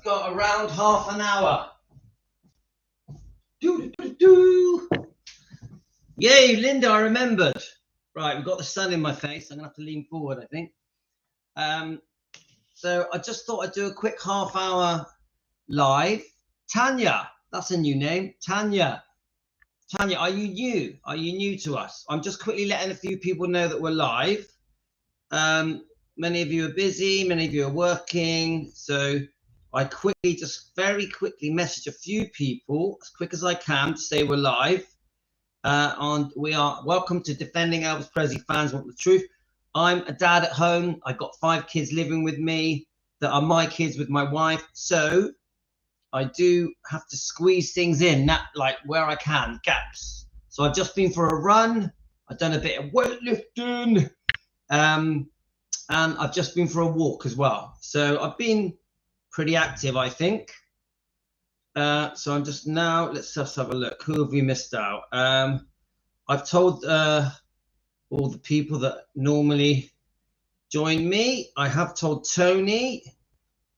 got around half an hour. Yay, Linda, I remembered. Right, we've got the sun in my face. I'm going to have to lean forward, I think. So I just thought I'd do a quick half-hour live. Tanya, that's a new name. Tanya, are you new? Are you new to us? I'm just quickly letting a few people know that we're live. Many of you are busy, many of you are working. So I very quickly message a few people as quick as I can to say we're live. We are welcome to Defending Elvis Presley Fans Want the Truth. I'm a dad at home. I've got 5 kids living with me that are my kids with my wife. So I do have to squeeze things in, like where I can, gaps. So I've just been for a run. I've done a bit of weightlifting. And I've just been for a walk as well. So I've been pretty active, I think. So I'm just now, let's just have a look. Who have we missed out? I've told all the people that normally join me. I have told Tony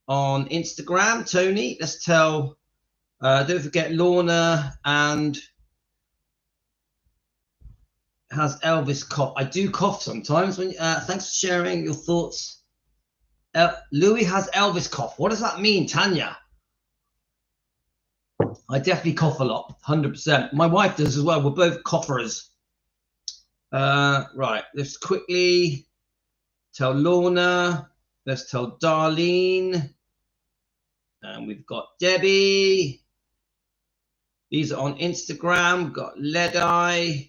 on Instagram. Tony, let's tell, don't forget Lorna and has Elvis cough. I do cough sometimes. When thanks for sharing your thoughts. Louis has Elvis cough. What does that mean, Tanya? I definitely cough a lot, 100%. My wife does as well. We're both coughers. Right, let's quickly tell Lorna. Let's tell Darlene. And we've got Debbie. These are on Instagram. We've got Ledeye.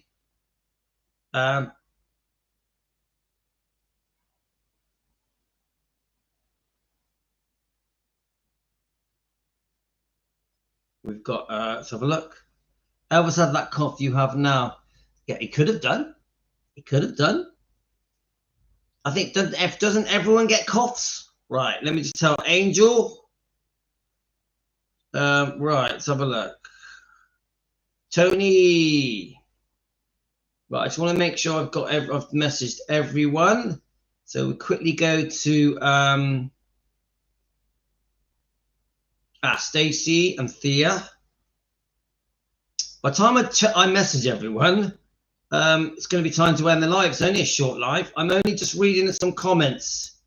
We've got, let's have a look. Elvis had that cough you have now. Yeah, he could have done. He could have done. I think, doesn't everyone get coughs? Right, let me just tell Angel. Right, let's have a look. Tony. Right, I just want to make sure I've messaged everyone. So we quickly go to Stacy and Thea. By the time I message everyone, it's going to be time to end the live. It's only a short live. I'm only just reading some comments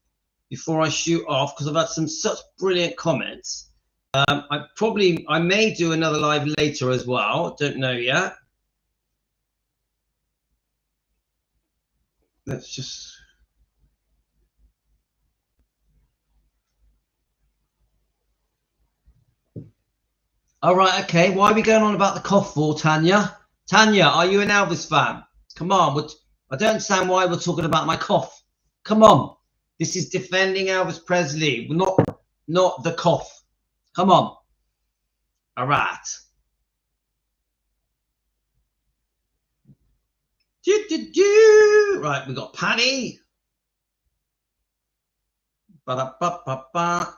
before I shoot off because I've had some such brilliant comments. I may do another live later as well. Don't know yet. Let's just. All right, okay. Why are we going on about the cough for, Tanya? Tanya, are you an Elvis fan? Come on. I don't understand why we're talking about my cough. Come on. This is Defending Elvis Presley, not the cough. Come on. All right. Right, we got Patty.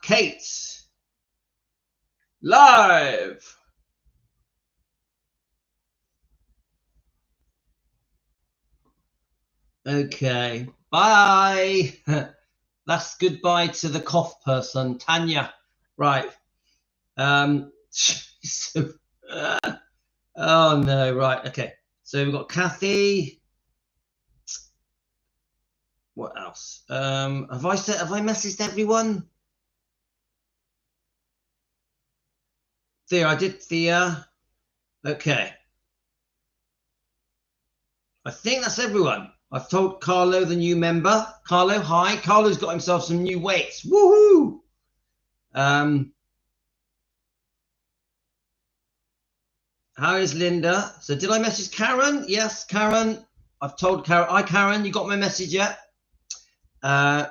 Kate. Live. Okay. Bye. That's goodbye to the cough person, Tanya. Right. Oh no. Right. Okay. So we've got Kathy. What else? Have I messaged everyone? Thea, I did Thea. Okay. I think that's everyone. I've told Carlo, the new member. Carlo, hi. Carlo's got himself some new weights. Woohoo! How is Linda? So did I message Karen? Yes, Karen. I've told Karen. Hi, Karen. You got my message yet? I've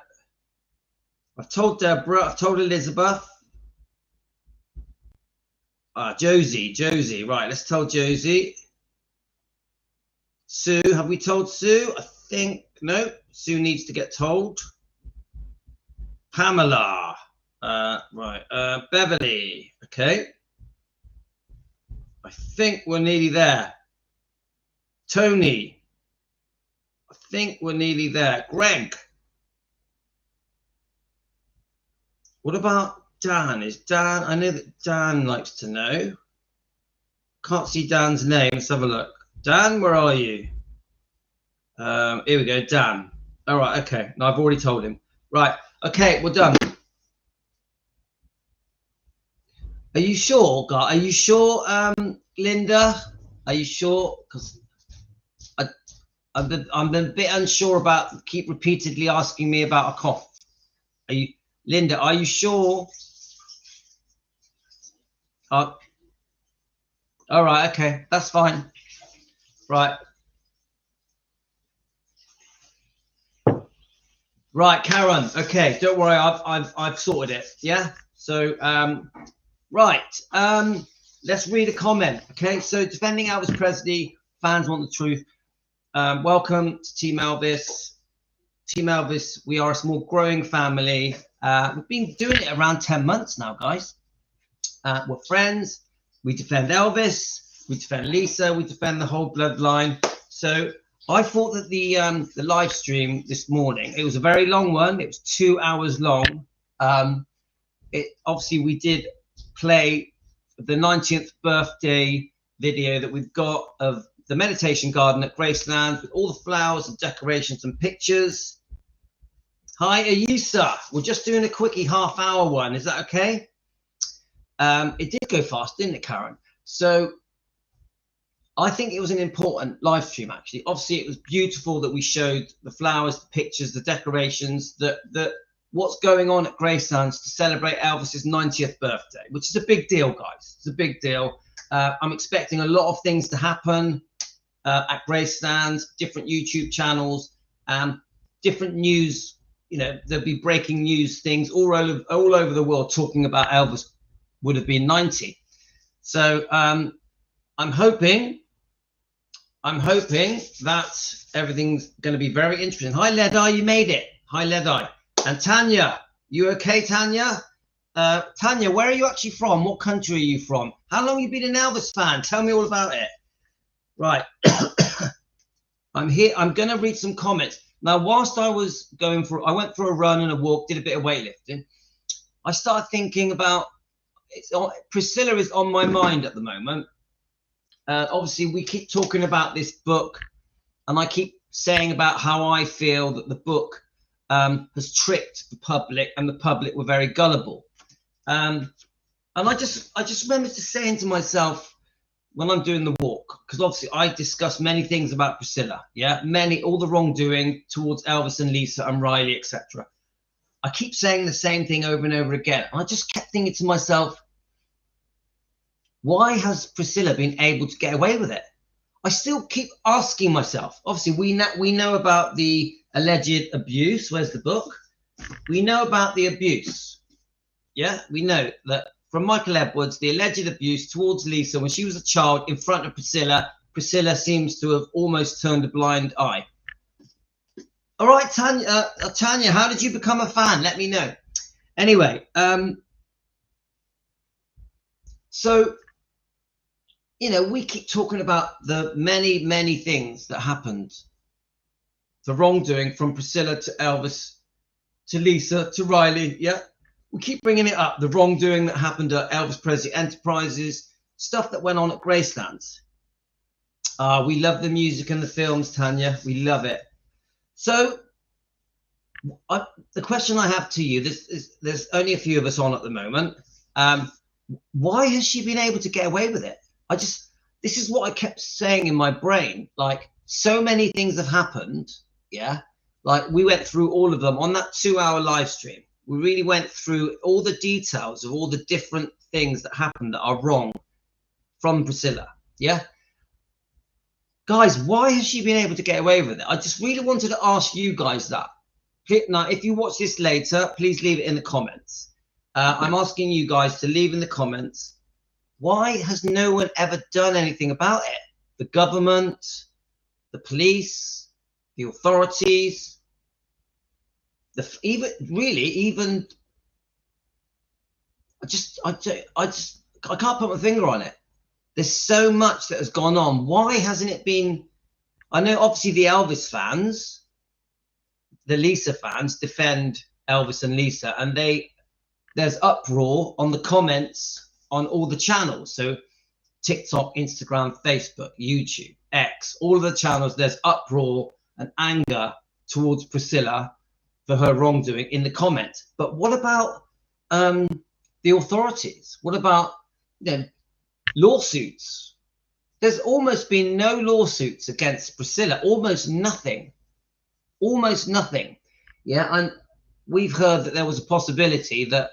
told Deborah. I've told Elizabeth. Josie. Right, let's tell Josie. Sue, have we told Sue? I think, no. Sue needs to get told. Pamela. Right, Beverly. Okay. I think we're nearly there. Tony. I think we're nearly there. Greg. What about Dan. Is Dan? I know that Dan likes to know. Can't see Dan's name. Let's have a look. Dan, where are you? Here we go, Dan. All right, okay. No, I've already told him. Right, okay, we're done. Are you sure, guy? Are you sure, Linda? Are you sure? Because I'm a bit unsure about. Keep repeatedly asking me about a cough. Are you, Linda? Are you sure? All right, okay, that's fine. Right. Right, Karen. Okay, don't worry. I've sorted it. Yeah. So right. Let's read a comment. Okay. So defending Elvis Presley, fans want the truth. Welcome to Team Elvis. Team Elvis. We are a small growing family. We've been doing it around 10 months now, guys. We're friends. We defend Elvis. We defend Lisa. We defend the whole bloodline. So I thought that the live stream this morning, it was a very long one. It was 2 hours long. Obviously we did play the 90th birthday video that we've got of the meditation garden at Graceland with all the flowers and decorations and pictures. Hi, Ayusa. We're just doing a quickie half-hour one. Is that okay? It did go fast, didn't it, Karen? So I think it was an important live stream, actually. Obviously, it was beautiful that we showed the flowers, the pictures, the decorations, what's going on at Gracelands to celebrate Elvis's 90th birthday, which is a big deal, guys. It's a big deal. I'm expecting a lot of things to happen at Gracelands, different YouTube channels, different news. You know, there'll be breaking news things all over the world talking about Elvis would have been 90. So I'm hoping that everything's going to be very interesting. Hi, Ledeye, you made it. Hi, Ledeye. And Tanya, you okay, Tanya? Tanya, where are you actually from? What country are you from? How long have you been an Elvis fan? Tell me all about it. Right. I'm here. I'm going to read some comments. Now, whilst I was I went for a run and a walk, did a bit of weightlifting. I started thinking about, Priscilla is on my mind at the moment. Obviously, we keep talking about this book, and I keep saying about how I feel that the book has tricked the public, and the public were very gullible. And I just remember just saying to myself when I'm doing the walk, because obviously I discuss many things about Priscilla, yeah, all the wrongdoing towards Elvis and Lisa and Riley, etc. I keep saying the same thing over and over again. And I just kept thinking to myself, why has Priscilla been able to get away with it? I still keep asking myself. Obviously, we know about the alleged abuse. Where's the book? We know about the abuse. Yeah, we know that from Michael Edwards, the alleged abuse towards Lisa when she was a child in front of Priscilla. Priscilla seems to have almost turned a blind eye. All right, Tanya. Tanya, how did you become a fan? Let me know. Anyway, so, you know, we keep talking about the many, many things that happened. The wrongdoing from Priscilla to Elvis, to Lisa, to Riley. Yeah, we keep bringing it up. The wrongdoing that happened at Elvis Presley Enterprises, stuff that went on at Gracelands. We love the music and the films, Tanya. We love it. So the question I have to you, there's only a few of us on at the moment. Why has she been able to get away with it? This is what I kept saying in my brain. Like, so many things have happened. Yeah. Like, we went through all of them on that 2-hour live stream. We really went through all the details of all the different things that happened that are wrong from Priscilla. Yeah. Guys, why has she been able to get away with it? I just really wanted to ask you guys that. Now, if you watch this later, please leave it in the comments. I'm asking you guys to leave in the comments. Why has no one ever done anything about it? The government, the police, the authorities, I can't put my finger on it. There's so much that has gone on. Why hasn't it been? I know obviously the Elvis fans, the Lisa fans defend Elvis and Lisa, and they there's uproar on the comments on all the channels. So TikTok, Instagram, Facebook, YouTube, X, all of the channels, there's uproar and anger towards Priscilla for her wrongdoing in the comments. But what about the authorities? What about lawsuits? There's almost been no lawsuits against Priscilla, almost nothing. Yeah, and we've heard that there was a possibility that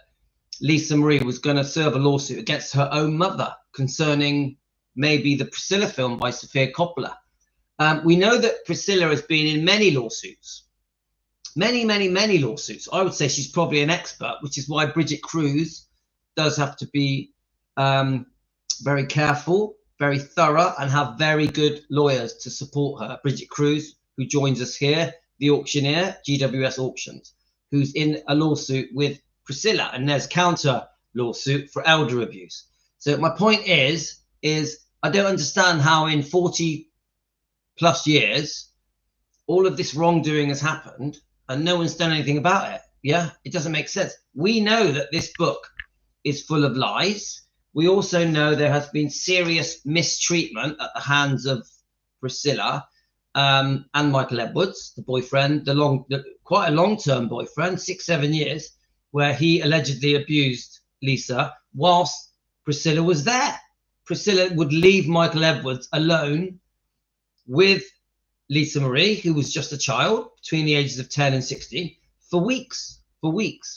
Lisa Marie was going to serve a lawsuit against her own mother concerning maybe the Priscilla film by Sofia Coppola. We know that Priscilla has been in many lawsuits, many lawsuits. I would say she's probably an expert, which is why Bridget Cruz does have to be very careful, very thorough, and have very good lawyers to support her. Bridget Cruz, who joins us here, the auctioneer, GWS Auctions, who's in a lawsuit with Priscilla, and there's counter lawsuit for elder abuse. So my point is I don't understand how in 40 plus years all of this wrongdoing has happened and no one's done anything about it. Yeah, it doesn't make sense. We know that this book is full of lies. We also know there has been serious mistreatment at the hands of Priscilla and Michael Edwards, the boyfriend, quite a long-term boyfriend, 6-7 years, where he allegedly abused Lisa whilst Priscilla was there. Priscilla would leave Michael Edwards alone with Lisa Marie, who was just a child between the ages of 10 and 16, for weeks,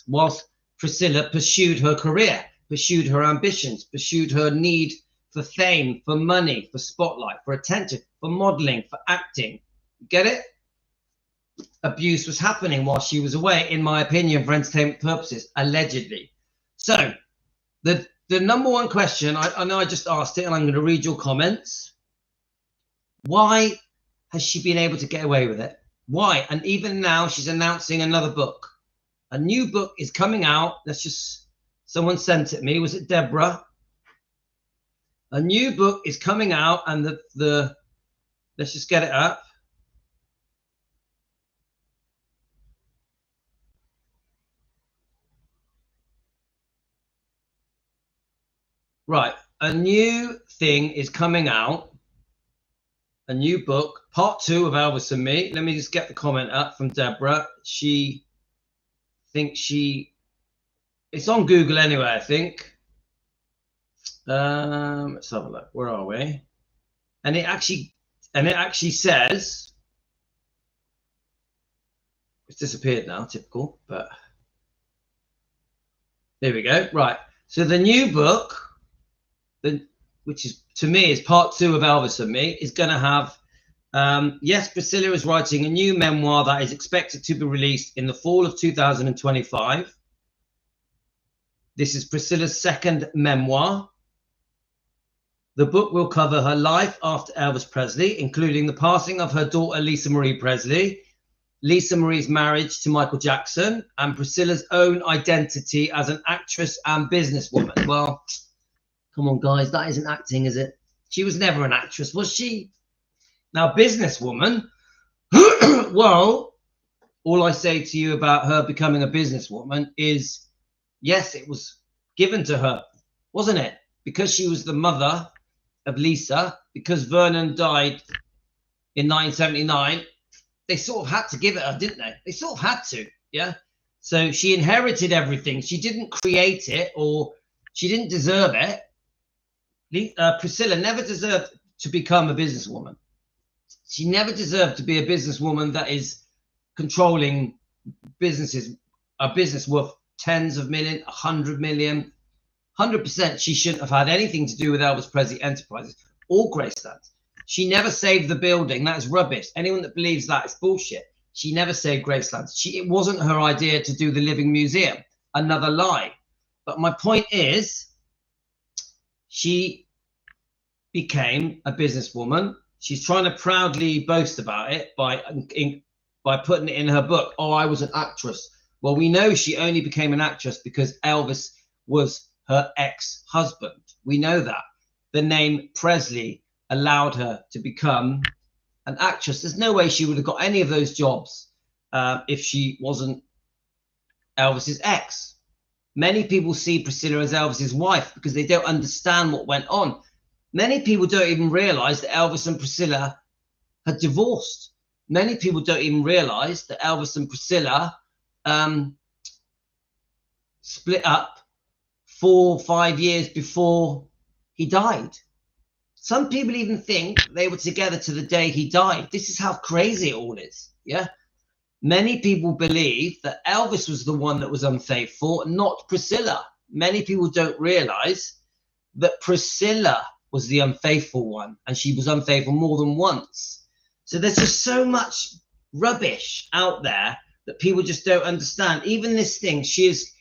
whilst Priscilla pursued her career, pursued her ambitions, pursued her need for fame, for money, for spotlight, for attention, for modeling, for acting. Get it? Abuse was happening while she was away, in my opinion, for entertainment purposes, allegedly. So the number one question, I know I just asked it, and I'm going to read your comments. Why has she been able to get away with it? Why? And even now, she's announcing another book. A new book is coming out. Someone sent it me. Was it Deborah? A new book is coming out, and let's just get it up. Right, a new thing is coming out, a new book, part 2 of Elvis and Me. Let me just get the comment up from Deborah. She thinks it's on Google anyway, I think. Let's have a look. Where are we? And it actually says, it's disappeared now, typical, but there we go. Right, so the new book, which is, to me, is part 2 of Elvis and Me, is going to have, yes, Priscilla is writing a new memoir that is expected to be released in the fall of 2025. This is Priscilla's second memoir. The book will cover her life after Elvis Presley, including the passing of her daughter, Lisa Marie Presley, Lisa Marie's marriage to Michael Jackson, and Priscilla's own identity as an actress and businesswoman. Well, come on, guys, that isn't acting, is it? She was never an actress, was she? Now, businesswoman, well, all I say to you about her becoming a businesswoman is, yes, it was given to her, wasn't it? Because she was the mother of Lisa, because Vernon died in 1979, they sort of had to give it her, didn't they? They sort of had to, yeah? So she inherited everything. She didn't create it, or she didn't deserve it. Priscilla never deserved to become a businesswoman. She never deserved to be a businesswoman that is controlling businesses, a business worth tens of millions, 100 million. 100% she shouldn't have had anything to do with Elvis Presley Enterprises or Graceland. She never saved the building. That is rubbish. Anyone that believes that is bullshit. She never saved Graceland. It wasn't her idea to do the Living Museum. Another lie. But my point is, she became a businesswoman. She's trying to proudly boast about it by putting it in her book. Oh, I was an actress. Well, we know she only became an actress because Elvis was her ex-husband. We know that. The name Presley allowed her to become an actress. There's no way she would have got any of those jobs if she wasn't Elvis's ex. Many people see Priscilla as Elvis's wife because they don't understand what went on. Many people don't even realize that Elvis and Priscilla had divorced. Many people don't even realize that Elvis and Priscilla split up 4 or 5 years before he died. Some people even think they were together to the day he died. This is how crazy it all is. Yeah. Many people believe that Elvis was the one that was unfaithful, not Priscilla. Many people don't realize that Priscilla was the unfaithful one, and she was unfaithful more than once. So there's just so much rubbish out there that people just don't understand. Even this thing, she's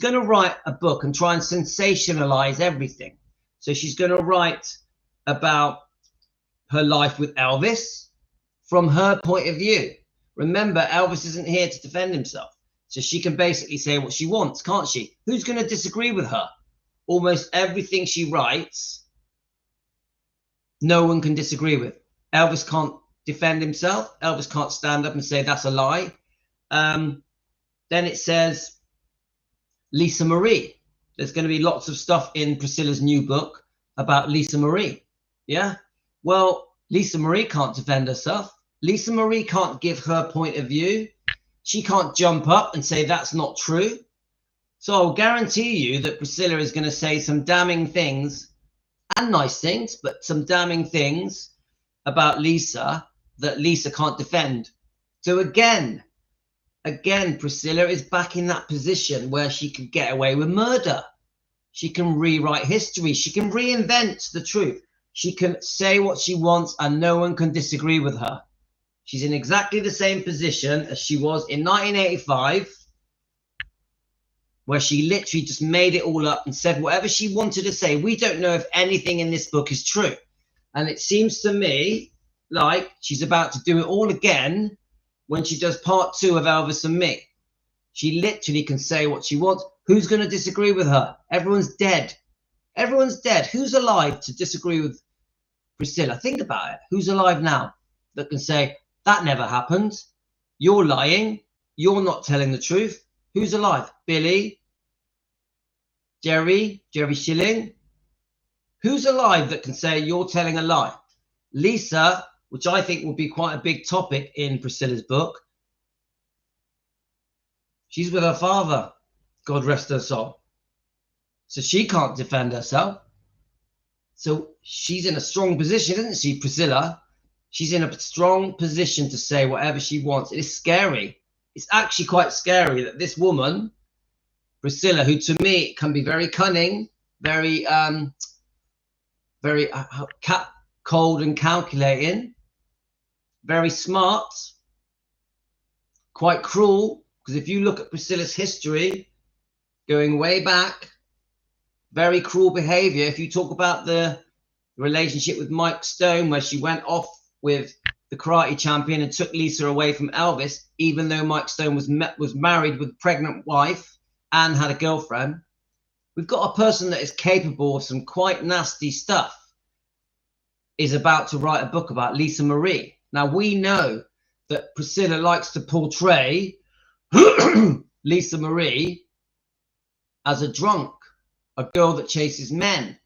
going to write a book and try and sensationalize everything. So she's going to write about her life with Elvis from her point of view. Remember, Elvis isn't here to defend himself. So she can basically say what she wants, can't she? Who's going to disagree with her? Almost everything she writes, no one can disagree with. Elvis can't defend himself. Elvis can't stand up and say that's a lie. Then it says Lisa Marie. There's going to be lots of stuff in Priscilla's new book about Lisa Marie. Yeah? Well, Lisa Marie can't defend herself. Lisa Marie can't give her point of view. She can't jump up and say that's not true. So I'll guarantee you that Priscilla is going to say some damning things, and nice things, but some damning things about Lisa that Lisa can't defend. So again, Priscilla is back in that position where she can get away with murder. She can rewrite history. She can reinvent the truth. She can say what she wants and no one can disagree with her. She's in exactly the same position as she was in 1985, where she literally just made it all up and said whatever she wanted to say. We don't know if anything in this book is true. And it seems to me like she's about to do it all again when she does part 2 of Elvis and Me. She literally can say what she wants. Who's going to disagree with her? Everyone's dead. Everyone's dead. Who's alive to disagree with Priscilla? Think about it. Who's alive now that can say, that never happened? You're lying. You're not telling the truth. Who's alive? Billy? Jerry Schilling? Who's alive that can say you're telling a lie? Lisa, which I think will be quite a big topic in Priscilla's book. She's with her father, God rest her soul. So she can't defend herself. So she's in a strong position, isn't she, Priscilla? She's in a strong position to say whatever she wants. It is scary. It's actually quite scary that this woman, Priscilla, who to me can be very cunning, very cold and calculating, very smart, quite cruel, because if you look at Priscilla's history, going way back, very cruel behavior. If you talk about the relationship with Mike Stone, where she went off with the karate champion and took Lisa away from Elvis, even though Mike Stone was married with a pregnant wife and had a girlfriend. We've got a person that is capable of some quite nasty stuff, is about to write a book about Lisa Marie. Now, we know that Priscilla likes to portray Lisa Marie as a drunk, a girl that chases men,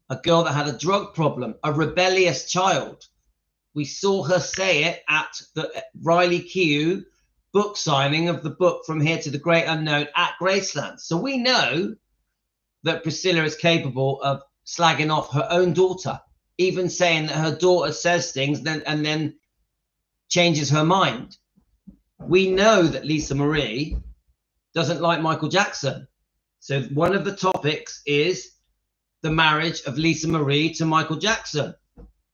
a girl that had a drug problem, a rebellious child. We saw her say it at the Riley Keough book signing of the book From Here to the Great Unknown at Graceland. So we know that Priscilla is capable of slagging off her own daughter, even saying that her daughter says things and then changes her mind. We know that Lisa Marie doesn't like Michael Jackson. So one of the topics is the marriage of Lisa Marie to Michael Jackson.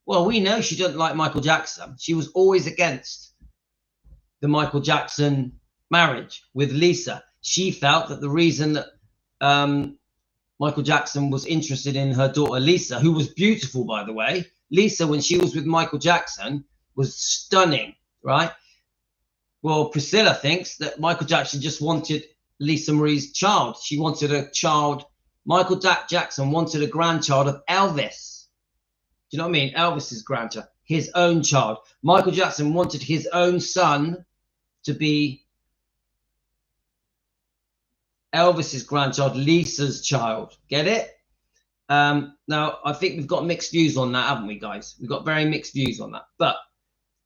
Well, we know she doesn't like Michael Jackson. She was always against the Michael Jackson marriage with Lisa. She felt that the reason that Michael Jackson was interested in her daughter Lisa, who was beautiful, by the way. Lisa, when she was with Michael Jackson, was stunning, right? Well, Priscilla thinks that Michael Jackson just wanted Lisa Marie's child. She wanted a child. Michael Jackson wanted a grandchild of Elvis. Do you know what I mean? Elvis's grandchild, his own child. Michael Jackson wanted his own son to be Elvis's grandchild, Lisa's child. Get it? Now, I think we've got mixed views on that, haven't we, guys? We've got very mixed views on that. But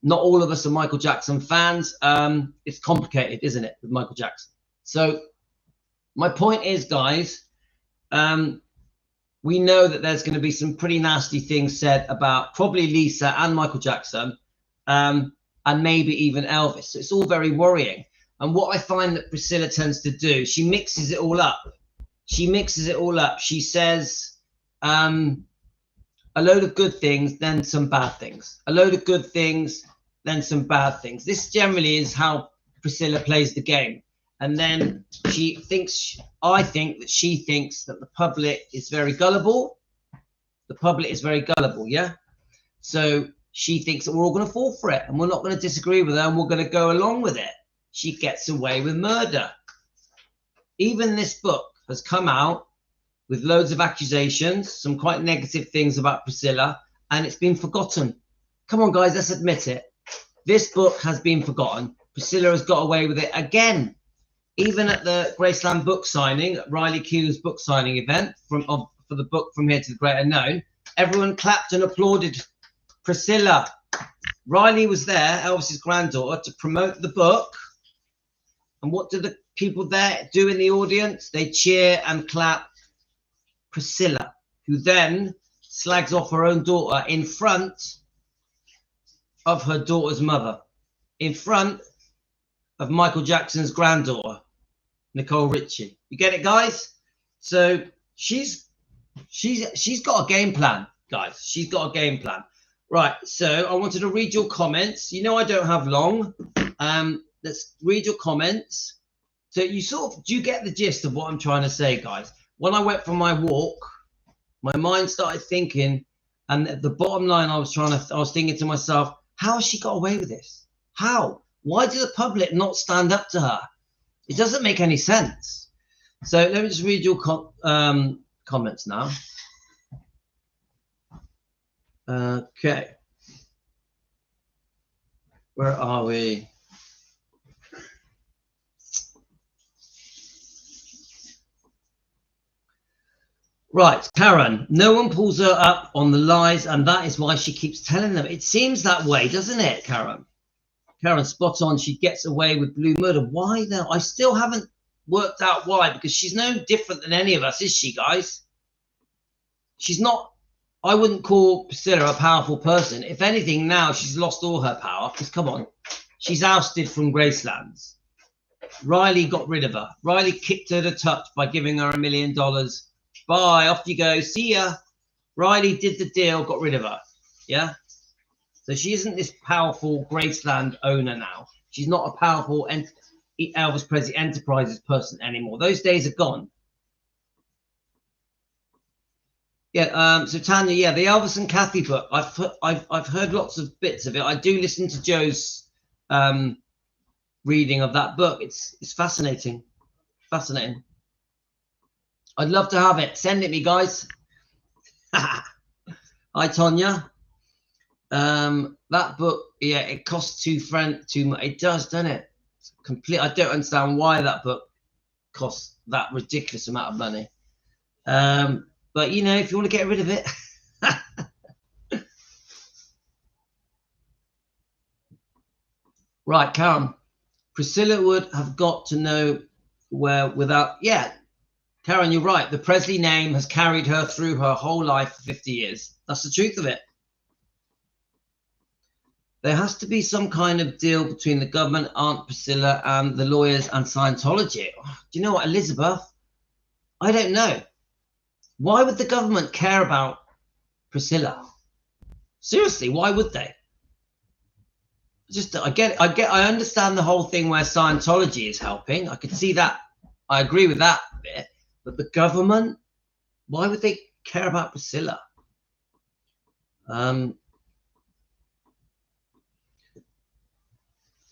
not all of us are Michael Jackson fans. It's complicated, isn't it, with Michael Jackson? So my point is, guys, we know that there's going to be some pretty nasty things said about probably Lisa and Michael Jackson, and maybe even Elvis. So it's all very worrying. And what I find that Priscilla tends to do, she mixes it all up. She mixes it all up. She says a load of good things, then some bad things. A load of good things, then some bad things. This generally is how Priscilla plays the game. And then she thinks, I think that she thinks that the public is very gullible. The public is very gullible, yeah? So she thinks that we're all going to fall for it and we're not going to disagree with her and we're going to go along with it. She gets away with murder. Even this book has come out with loads of accusations, some quite negative things about Priscilla, and it's been forgotten. Come on, guys, let's admit it. This book has been forgotten. Priscilla has got away with it again. Even at the Graceland book signing, Riley Keough's book signing event for the book From Here to the Great Unknown, everyone clapped and applauded Priscilla. Riley was there, Elvis's granddaughter, to promote the book. And what do the people there do in the audience? They cheer and clap Priscilla, who then slags off her own daughter in front of her daughter's mother, in front of Michael Jackson's granddaughter, Nicole Richie. You get it, guys? So she's got a game plan, guys. She's got a game plan. Right, so I wanted to read your comments. You know I don't have long. Let's read your comments. So you do you get the gist of what I'm trying to say, guys? When I went for my walk, my mind started thinking, and at the bottom line, I was thinking to myself, how has she got away with this? How? Why do the public not stand up to her? It doesn't make any sense. So let me just read your comments now. Okay. Where are we? Right, Karen, no one pulls her up on the lies, and that is why she keeps telling them. It seems that way, doesn't it, Karen? Karen, spot on. She gets away with blue murder. Why though? I still haven't worked out why, because she's no different than any of us, is she, guys? She's not. I wouldn't call Priscilla a powerful person. If anything, now she's lost all her power, because come on, she's ousted from Gracelands. Riley got rid of her. Riley kicked her to touch by giving her $1 million. Bye, off you go. See ya. Riley did the deal, got rid of her. Yeah. So she isn't this powerful Graceland owner now. She's not a powerful Elvis Presley Enterprises person anymore. Those days are gone. Yeah. So Tanya, yeah, the Elvis and Kathy book. I've heard lots of bits of it. I do listen to Joe's reading of that book. It's fascinating. Fascinating. I'd love to have it. Send it me, guys. Hi, Tonya. That book, yeah, it costs too much. It does, doesn't it? I don't understand why that book costs that ridiculous amount of money. But you know, if you want to get rid of it. Right, Karen. Priscilla would have got to know where without, yeah. Karen, you're right. The Presley name has carried her through her whole life for 50 years. That's the truth of it. There has to be some kind of deal between the government, Aunt Priscilla, and the lawyers and Scientology. Do you know what, Elizabeth? I don't know. Why would the government care about Priscilla? Seriously, why would they? I understand the whole thing where Scientology is helping. I could see that. I agree with that bit. But the government, why would they care about Priscilla?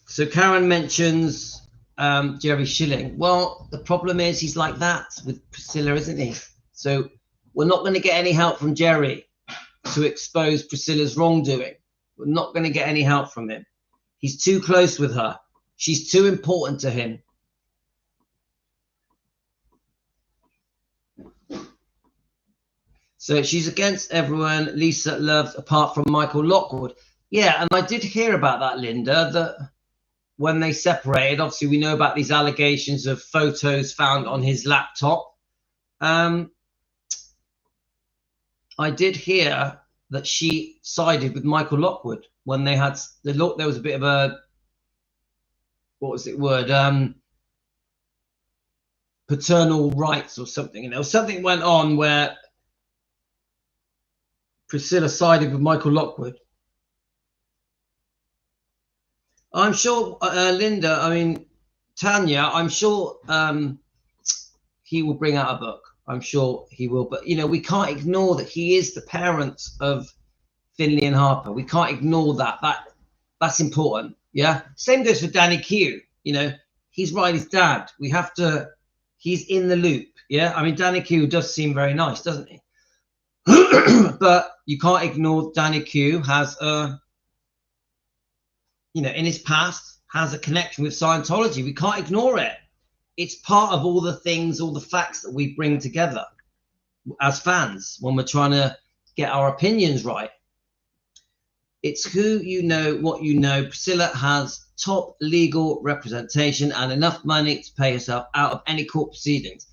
So Karen mentions Jerry Schilling. Well, the problem is he's like that with Priscilla, isn't he? So we're not going to get any help from Jerry to expose Priscilla's wrongdoing. We're not going to get any help from him. He's too close with her. She's too important to him. So she's against everyone Lisa loves apart from Michael Lockwood. Yeah, and I did hear about that, Linda, that when they separated, obviously we know about these allegations of photos found on his laptop. I did hear that she sided with Michael Lockwood when they had there was a bit of a, what was it word, paternal rights or something, you know, something went on where Priscilla sided with Michael Lockwood. I'm sure, Linda, I mean, Tanya, I'm sure he will bring out a book. I'm sure he will. But, you know, we can't ignore that he is the parent of Finley and Harper. We can't ignore that. That's important. Yeah. Same goes for Danny Q. You know, he's Riley's dad. We have to, he's in the loop. Yeah. I mean, Danny Q does seem very nice, doesn't he? But you can't ignore Danny Q has a, you know, in his past has a connection with Scientology. We can't ignore it. It's part of all the things, all the facts that we bring together as fans when we're trying to get our opinions right. It's who you know, what you know. Priscilla has top legal representation and enough money to pay herself out of any court proceedings.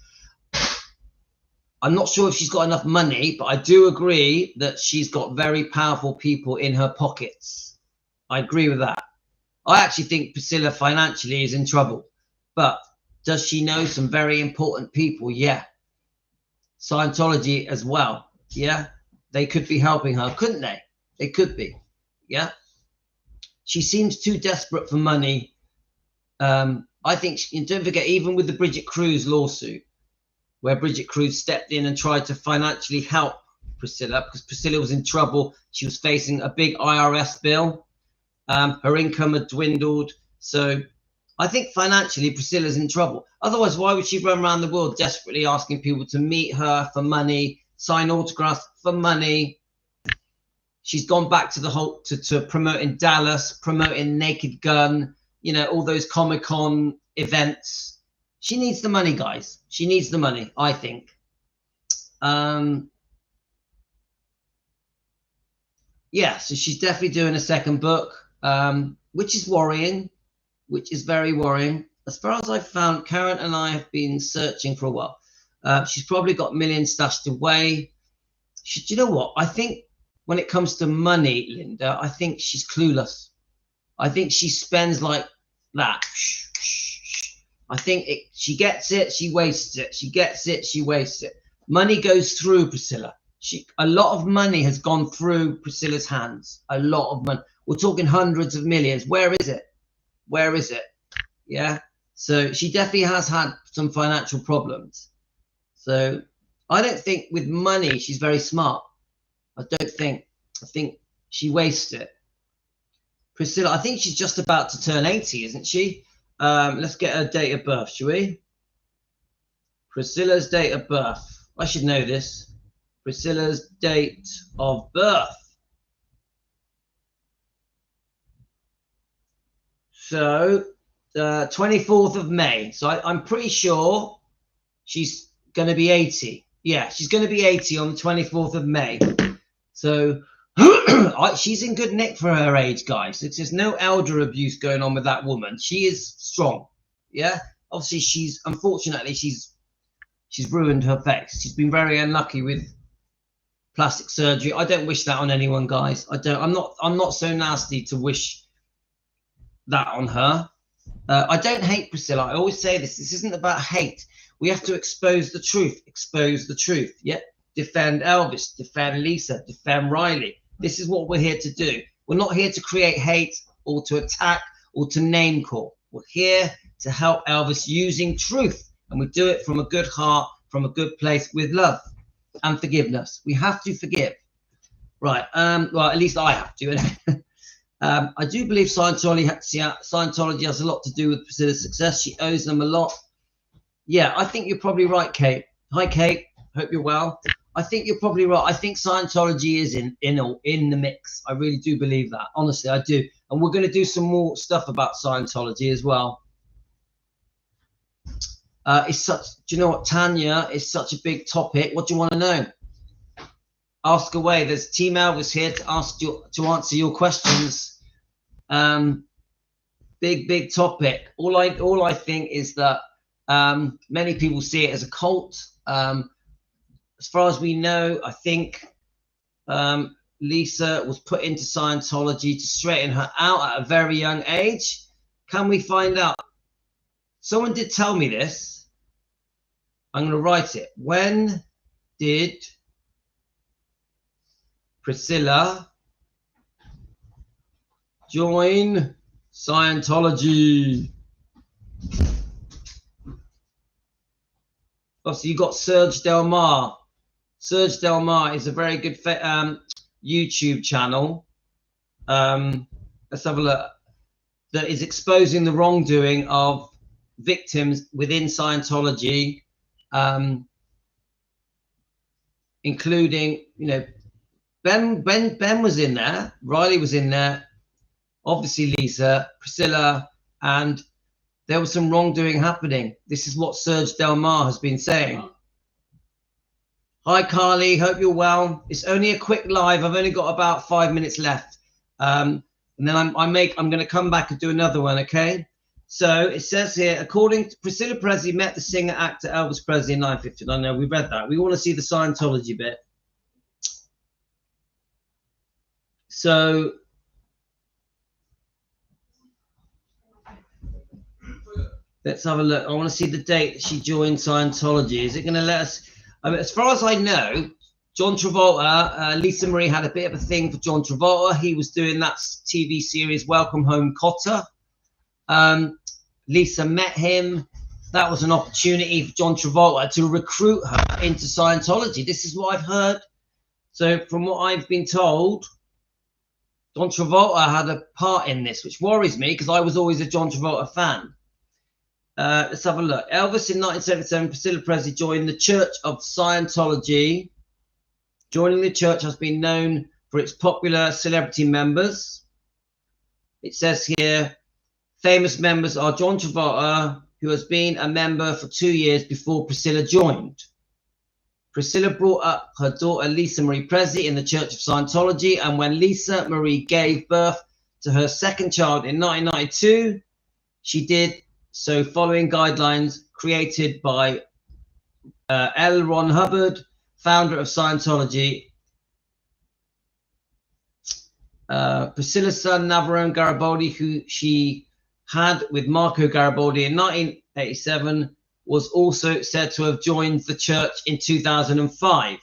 I'm not sure if she's got enough money, but I do agree that she's got very powerful people in her pockets. I agree with that. I actually think Priscilla financially is in trouble, but does she know some very important people? Yeah. Scientology as well. Yeah. They could be helping her, couldn't they? They could be. Yeah. She seems too desperate for money. I think, don't forget, even with the Bridget Cruz lawsuit, where Bridget Cruz stepped in and tried to financially help Priscilla because Priscilla was in trouble. She was facing a big IRS bill. Her income had dwindled. So I think financially Priscilla's in trouble. Otherwise, why would she run around the world desperately asking people to meet her for money, sign autographs for money? She's gone back to the whole to promoting Dallas, promoting Naked Gun, you know, all those Comic-Con events. She needs the money, guys. She needs the money, I think. Yeah, so she's definitely doing a second book, which is worrying, which is very worrying. As far as I've found, Karen and I have been searching for a while. She's probably got millions stashed away. Do you know what? I think when it comes to money, Linda, I think she's clueless. I think she spends like that. I think she gets it, she wastes it. She gets it, she wastes it. Money goes through Priscilla. A lot of money has gone through Priscilla's hands. A lot of money. We're talking hundreds of millions. Where is it? Where is it? Yeah. So she definitely has had some financial problems. So I don't think with money she's very smart. I don't think. I think she wastes it. Priscilla, I think she's just about to turn 80, isn't she? Let's get her date of birth, shall we? Priscilla's date of birth. I should know this. Priscilla's date of birth. So, 24th of May. So I'm pretty sure she's going to be 80. Yeah, she's going to be 80 on the 24th of May. So she's in good nick for her age, guys. There's no elder abuse going on with that woman. She is strong. Yeah. Obviously, unfortunately she's ruined her face. She's been very unlucky with plastic surgery. I don't wish that on anyone, guys. I'm not so nasty to wish that on her. I don't hate Priscilla. I always say this. This isn't about hate. We have to expose the truth. Expose the truth. Yeah. Defend Elvis. Defend Lisa. Defend Riley. This is what we're here to do. We're not here to create hate or to attack or to name call. We're here to help Elvis using truth. And we do it from a good heart, from a good place with love and forgiveness. We have to forgive. Right. Well, at least I have to. I do believe Scientology has a lot to do with Priscilla's success. She owes them a lot. Yeah, I think you're probably right, Kate. Hi, Kate. Hope you're well. I think you're probably right. I think Scientology is in the mix. I really do believe that. Honestly, I do. And we're going to do some more stuff about Scientology as well. Do you know what, Tanya? It's such a big topic. What do you want to know? ask away. There's Team Elvis here to answer your questions. Big topic. All I think is that many people see it as a cult. As far as we know, I think Lisa was put into Scientology to straighten her out at a very young age. Can we find out? Someone did tell me this. I'm going to write it. When did Priscilla join Scientology? Obviously, you got Serge Del Mar. Serge Del Mar is a very good YouTube channel. Let's have a look. That is exposing the wrongdoing of victims within Scientology, including, you know, Ben was in there, Riley was in there, obviously Lisa, Priscilla, and there was some wrongdoing happening. This is what Serge Del Mar has been saying. Hi Carly, hope you're well. It's only a quick live. I've only got about 5 minutes left, and then I'm going to come back and do another one. Okay. So it says here, according to Priscilla Presley, met the singer actor Elvis Presley in 1959. I know we read that. We want to see the Scientology bit. So let's have a look. I want to see the date that she joined Scientology. Is it going to let us? I mean, as far as I know, John Travolta, Lisa Marie had a bit of a thing for John Travolta. He was doing that TV series Welcome Home, Kotter. Lisa met him. That was an opportunity for John Travolta to recruit her into Scientology. This is what I've heard. So from what I've been told, John Travolta had a part in this, which worries me because I was always a John Travolta fan. Let's have a look. Elvis in 1977, Priscilla Presley joined the Church of Scientology. Joining the church has been known for its popular celebrity members. It says here, famous members are John Travolta, who has been a member for 2 years before Priscilla joined. Priscilla brought up her daughter Lisa Marie Presley in the Church of Scientology, and when Lisa Marie gave birth to her second child in 1992, she did so following guidelines created by L. Ron Hubbard, founder of Scientology. Priscilla's son Navarone Garibaldi, who she had with Marco Garibaldi in 1987, was also said to have joined the church in 2005.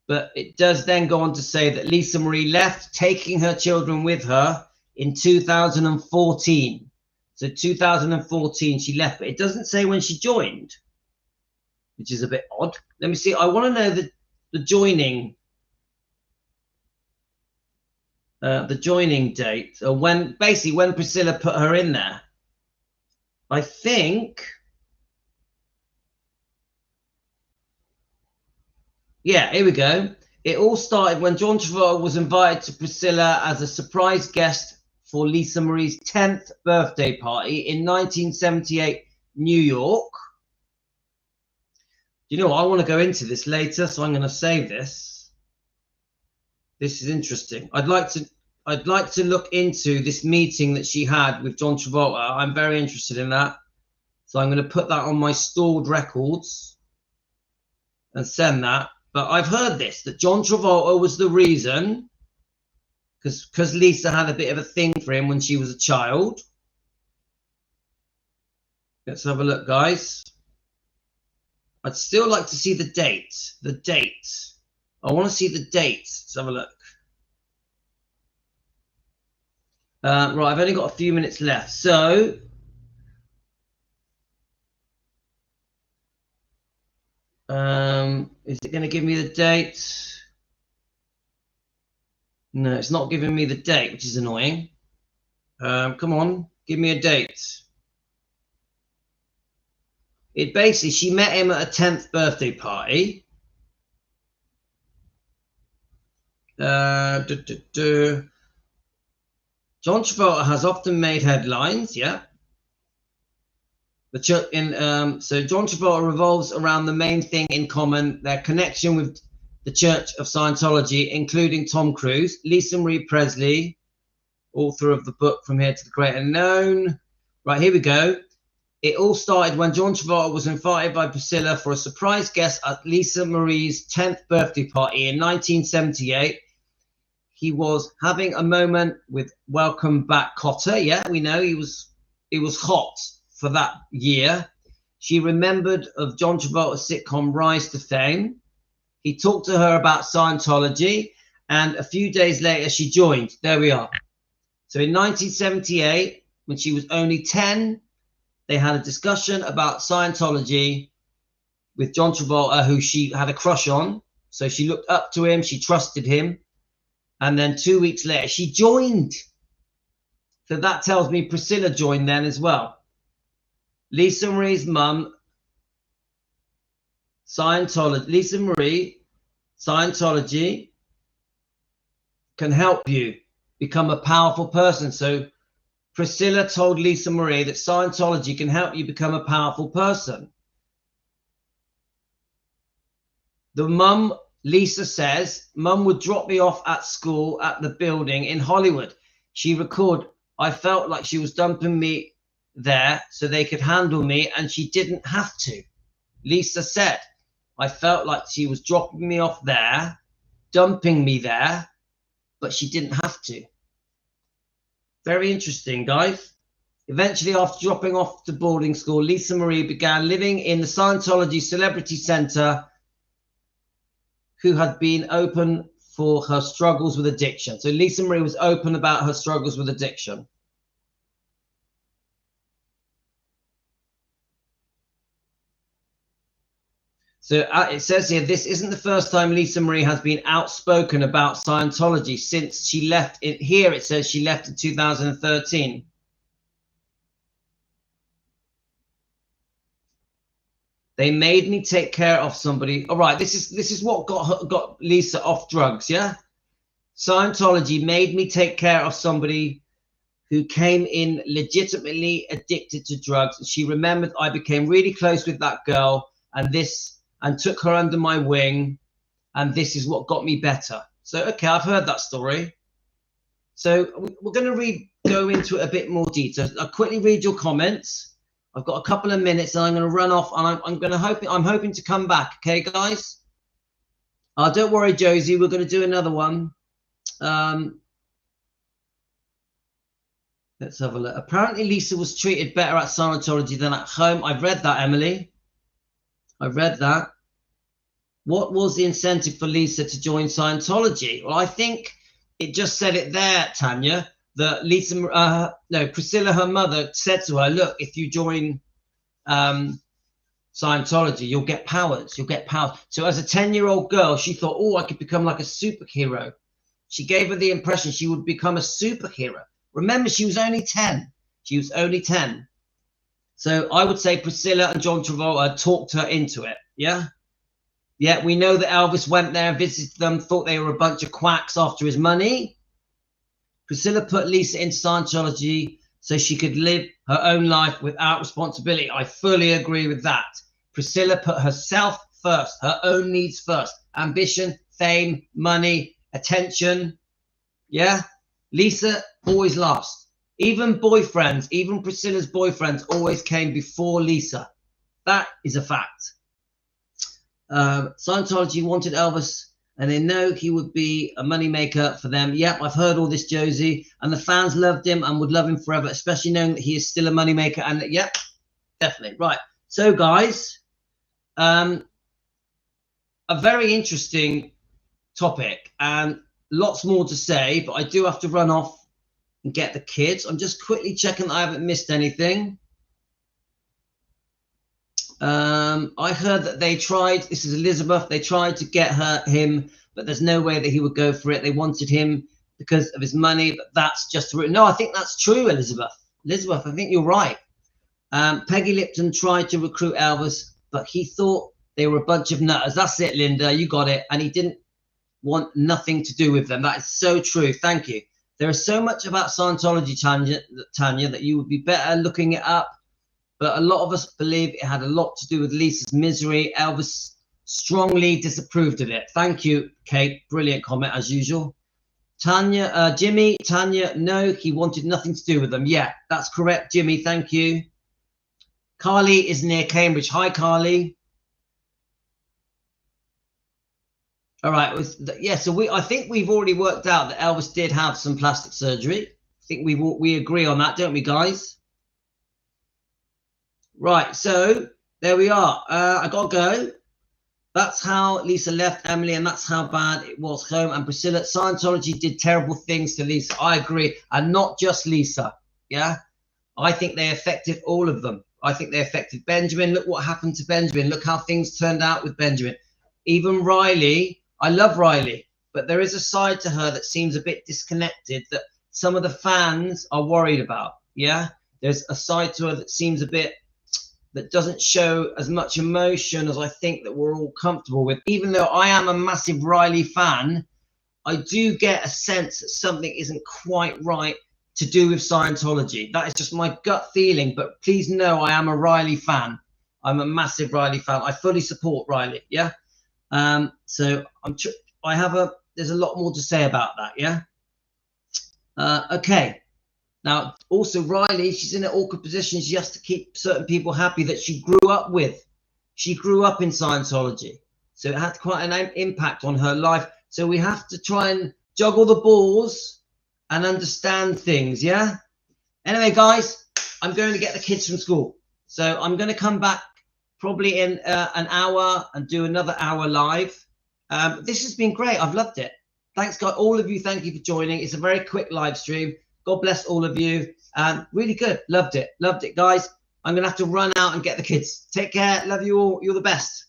But it does then go on to say that Lisa Marie left, taking her children with her in 2014. So 2014 she left, but it doesn't say when she joined, which is a bit odd. Let me see. I want to know the joining date, or when Priscilla put her in there. I think, yeah, here we go. It all started when John Travolta was invited to Priscilla as a surprise guest for Lisa Marie's 10th birthday party in 1978, New York. You know, I want to go into this later, so I'm going to save this. This is interesting. I'd like to look into this meeting that she had with John Travolta. I'm very interested in that. So I'm going to put that on my stored records and send that. But I've heard this, that John Travolta was the reason, because Lisa had a bit of a thing for him when she was a child. Let's have a look, guys. I'd still like to see the date. The date. I want to see the date. Let's have a look. Right, I've only got a few minutes left. So, is it going to give me the date? No, it's not giving me the date, which is annoying. Come on, give me a date. It basically, she met him at a 10th birthday party. John Travolta has often made headlines, yeah. The church in so John Travolta revolves around the main thing in common: their connection with the Church of Scientology, including Tom Cruise, Lisa Marie Presley, author of the book From Here to the Great Unknown. Right, here we go. It all started when John Travolta was invited by Priscilla for a surprise guest at Lisa Marie's 10th birthday party in 1978. He was having a moment with Welcome Back Cotter. Yeah, we know he was hot for that year. She remembered of John Travolta's sitcom Rise to Fame. He talked to her about Scientology, and a few days later she joined. There we are. So in 1978, when she was only 10, they had a discussion about Scientology with John Travolta, who she had a crush on. So she looked up to him, she trusted him. And then 2 weeks later, she joined. So that tells me Priscilla joined then as well. Lisa Marie's mum, Scientology. Lisa Marie, Scientology can help you become a powerful person. So Priscilla told Lisa Marie that Scientology can help you become a powerful person. The mum, Lisa says, Mum would drop me off at school at the building in Hollywood. She recorded, I felt like she was dumping me there so they could handle me, and she didn't have to. Lisa said, I felt like she was dropping me off there, dumping me there, but she didn't have to. Very interesting, guys. Eventually, after dropping off to boarding school, Lisa Marie began living in the Scientology Celebrity Center, who had been open for her struggles with addiction. So Lisa Marie was open about her struggles with addiction. So it says here, this isn't the first time Lisa Marie has been outspoken about Scientology since she left. Here it says she left in 2013. They made me take care of somebody. All right, this is what got Lisa off drugs, yeah? Scientology made me take care of somebody who came in legitimately addicted to drugs. And she remembered I became really close with that girl and took her under my wing, and this is what got me better. So, okay, I've heard that story. So we're going to go into it a bit more detail. I'll quickly read your comments. I've got a couple of minutes, and I'm going to run off, and I'm hoping to come back. Okay, guys? Don't worry, Josie. We're going to do another one. Let's have a look. Apparently, Lisa was treated better at Scientology than at home. I've read that, Emily. I've read that. What was the incentive for Lisa to join Scientology? Well, I think it just said it there, Tanya, that Priscilla, her mother, said to her, look, if you join Scientology, you'll get powers. You'll get powers. So as a 10-year-old girl, she thought, oh, I could become like a superhero. She gave her the impression she would become a superhero. Remember, she was only 10. She was only 10. So I would say Priscilla and John Travolta talked her into it. Yeah. Yeah. We know that Elvis went there and visited them, thought they were a bunch of quacks after his money. Priscilla put Lisa into Scientology so she could live her own life without responsibility. I fully agree with that. Priscilla put herself first, her own needs first. Ambition, fame, money, attention. Yeah. Lisa always last. Even boyfriends, even Priscilla's boyfriends always came before Lisa. That is a fact. Scientology wanted Elvis, and they know he would be a moneymaker for them. Yep, I've heard all this, Josie. And the fans loved him and would love him forever, especially knowing that he is still a moneymaker. And yep, definitely. Right. So, guys, a very interesting topic and lots more to say, but I do have to run off and get the kids. I'm just quickly checking that I haven't missed anything. I heard that they tried, this is Elizabeth, they tried to get him, but there's no way that he would go for it. They wanted him because of his money, but that's just true. No, I think that's true, Elizabeth. Elizabeth, I think you're right. Peggy Lipton tried to recruit Elvis, but he thought they were a bunch of nutters. That's it, Linda, you got it. And he didn't want nothing to do with them. That is so true. Thank you. There is so much about Scientology, Tanya, that you would be better looking it up but a lot of us believe it had a lot to do with Lisa's misery. Elvis strongly disapproved of it. Thank you, Kate. Brilliant comment as usual. Tanya, Jimmy, Tanya, no, he wanted nothing to do with them. Yeah, that's correct, Jimmy. Thank you. Carly is near Cambridge. Hi, Carly. All right. Yeah. So I think we've already worked out that Elvis did have some plastic surgery. I think we agree on that, don't we, guys? Right. So there we are. I gotta go. That's how Lisa left Emily, and that's how bad it was home. And Priscilla, Scientology did terrible things to Lisa. I agree. And not just Lisa. Yeah. I think they affected all of them. I think they affected Benjamin. Look what happened to Benjamin. Look how things turned out with Benjamin. Even Riley. I love Riley, but there is a side to her that seems a bit disconnected that some of the fans are worried about. Yeah. There's a side to her that seems a bit, that doesn't show as much emotion as I think that we're all comfortable with. Even though I am a massive Riley fan, I do get a sense that something isn't quite right to do with Scientology. That is just my gut feeling, but please know I am a Riley fan. I'm a massive Riley fan. I fully support Riley, yeah? So there's a lot more to say about that, yeah? Okay. Now, also Riley, she's in an awkward position. She has to keep certain people happy that she grew up with. She grew up in Scientology. So it had quite an impact on her life. So we have to try and juggle the balls and understand things, yeah? Anyway, guys, I'm going to get the kids from school. So I'm going to come back probably in an hour and do another hour live. This has been great. I've loved it. Thanks, guys. All of you, thank you for joining. It's a very quick live stream. God bless all of you. Really good. Loved it. Loved it, guys. I'm going to have to run out and get the kids. Take care. Love you all. You're the best.